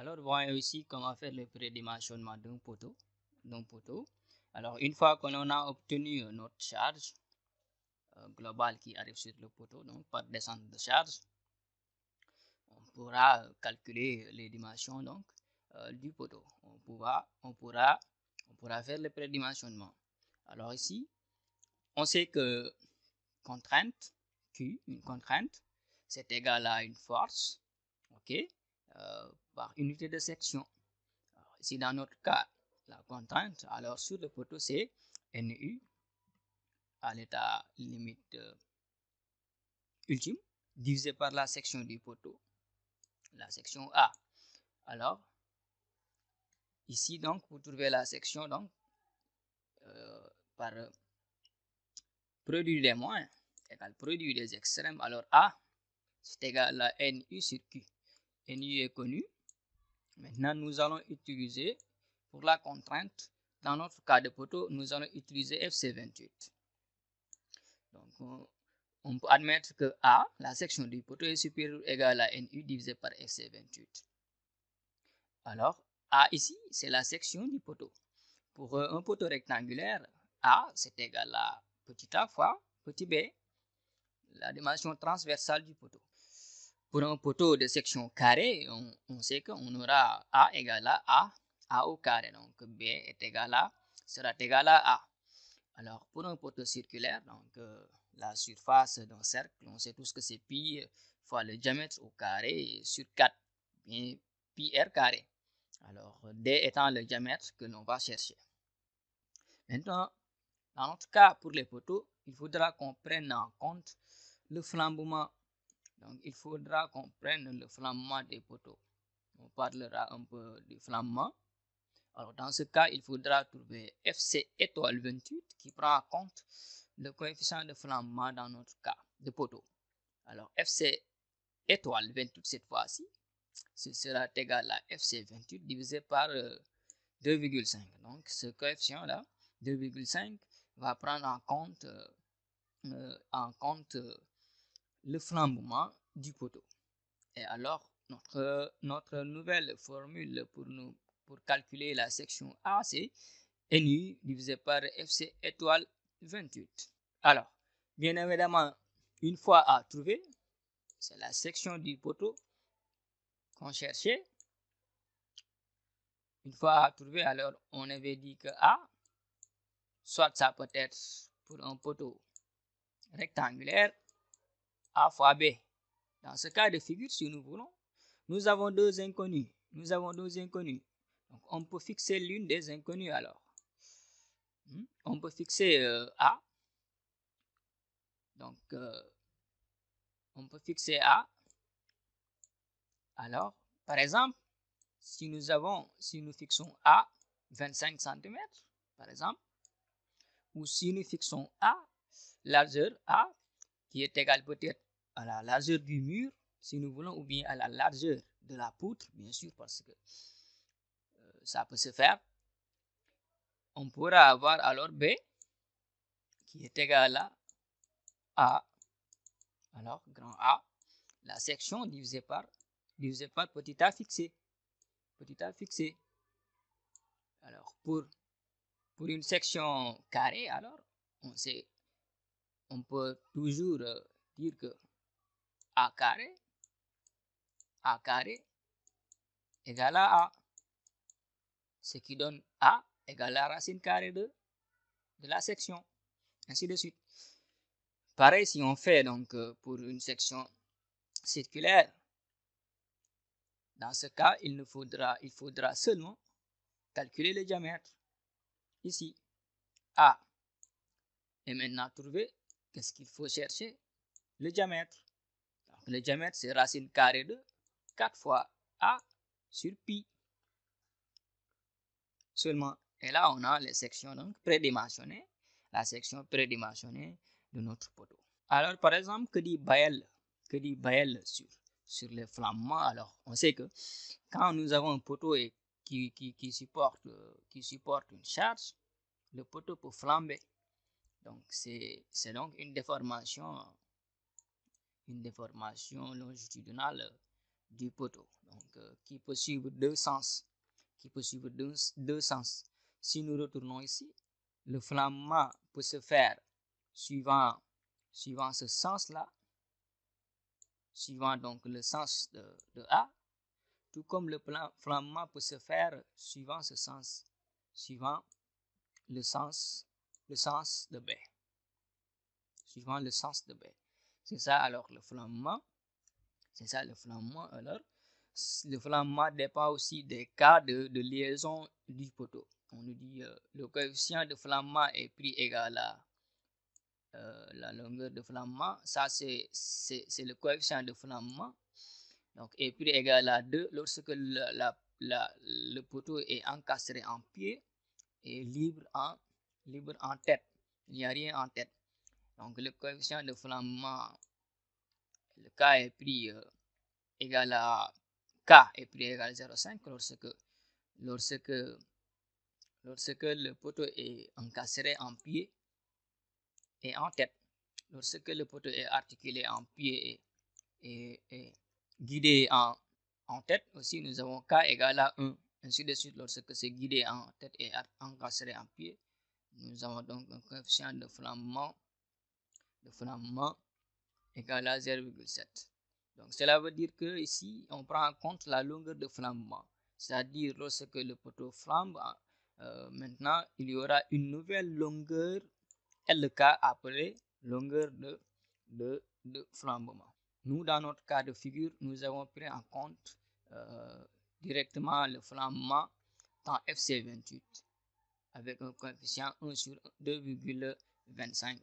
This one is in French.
Alors, voyons ici comment faire le prédimensionnement d'un poteau. Alors, une fois que l'on a obtenu notre charge globale qui arrive sur le poteau, donc par descente de charge, on pourra calculer les dimensions du poteau. On pourra faire le prédimensionnement. Alors ici, on sait que contrainte Q, une contrainte, c'est égal à une force, par unité de section. Alors, ici, dans notre cas, la contrainte, alors sur le poteau, c'est NU à l'état limite ultime, divisé par la section du poteau, la section A. Alors, ici, donc, vous trouvez la section par produit des moins égale produit des extrêmes. Alors, A, c'est égal à NU sur Q. NU est connu. Maintenant, nous allons utiliser, pour la contrainte, dans notre cas de poteau, nous allons utiliser FC28. Donc, on peut admettre que A, la section du poteau, est supérieure ou égale à NU divisé par FC28. Alors, A ici, c'est la section du poteau. Pour un poteau rectangulaire, A, c'est égal à petit a fois petit b, la dimension transversale du poteau. Pour un poteau de section carrée, on sait qu'on aura A égale à A au carré. Donc, B sera égal à A. Alors, pour un poteau circulaire, donc la surface d'un cercle, on sait tous que c'est pi fois le diamètre au carré sur 4, bien pi r carré. Alors, D étant le diamètre que l'on va chercher. Maintenant, dans notre cas, pour les poteaux, il faudra qu'on prenne en compte le flambement. Donc, il faudra qu'on prenne le flambement des poteaux. On parlera un peu du flambement. Alors, dans ce cas, il faudra trouver FC étoile 28 qui prend en compte le coefficient de flambement dans notre cas de poteau. Alors, FC étoile 28 cette fois-ci, ce sera égal à FC 28 divisé par 2,5. Donc, ce coefficient-là, 2,5, va prendre en compte le flambement du poteau. Et alors, notre nouvelle formule pour calculer la section A, c'est NU divisé par FC étoile 28. Alors, bien évidemment, une fois A trouvé, c'est la section du poteau qu'on cherchait. Une fois A trouvé, alors on avait dit que A, soit ça peut être pour un poteau rectangulaire, A fois B. Dans ce cas de figure, si nous voulons, nous avons deux inconnus. Donc, on peut fixer l'une des inconnues alors. On peut fixer A. Donc, on peut fixer A. Alors, par exemple, si nous fixons A 25 cm, par exemple, ou si nous fixons A, largeur A, qui est égale peut-être à la largeur du mur, si nous voulons, ou bien à la largeur de la poutre, bien sûr, parce que ça peut se faire. On pourra avoir alors B, qui est égal à A, alors grand A, la section divisée par petit a fixé. Alors, pour une section carrée, alors, on peut toujours dire que A carré égale à A, ce qui donne A égale à racine carrée de la section, ainsi de suite. Pareil, si on fait donc pour une section circulaire, dans ce cas, il faudra seulement calculer le diamètre. Ici, A est maintenant trouvé. Qu'est-ce qu'il faut chercher? Le diamètre. Donc, le diamètre, c'est racine carrée de 4 fois A sur pi. Seulement. Et là, on a les sections donc prédimensionnées. La section prédimensionnée de notre poteau. Alors, par exemple, que dit Bayle sur les flambements? Alors, on sait que quand nous avons un poteau qui supporte une charge, le poteau peut flamber. Donc, c'est donc une déformation longitudinale du poteau. Donc, qui peut suivre deux sens. Qui peut suivre deux sens. Si nous retournons ici, le flambement peut se faire suivant ce sens-là, suivant donc le sens de A, tout comme le flambement peut se faire suivant ce sens, suivant le sens de B. Suivant le sens de B. C'est ça alors le flambement. C'est ça le flambement. Alors, le flambement dépend aussi des cas de liaison du poteau. On nous dit le coefficient de flambement est pris égal à la longueur de flambement. Ça, c'est le coefficient de flambement. Donc, est pris égal à 2 lorsque le poteau est encastré en pied et libre en tête. Il n'y a rien en tête. Donc, le coefficient de flambement, le K est pris égal à K est pris égal à 0,5 lorsque le poteau est encastré en pied et en tête. Lorsque le poteau est articulé en pied et guidé en tête, aussi nous avons K égal à 1. Ainsi de suite, lorsque c'est guidé en tête et encastré en pied, nous avons donc un coefficient de flambement égal à 0,7. Donc cela veut dire que ici on prend en compte la longueur de flambement, c'est-à-dire lorsque le poteau flambe, maintenant il y aura une nouvelle longueur LK appelée longueur de flambement. Nous, dans notre cas de figure, nous avons pris en compte directement le flambement dans FC28 avec un coefficient 1 sur 2,25.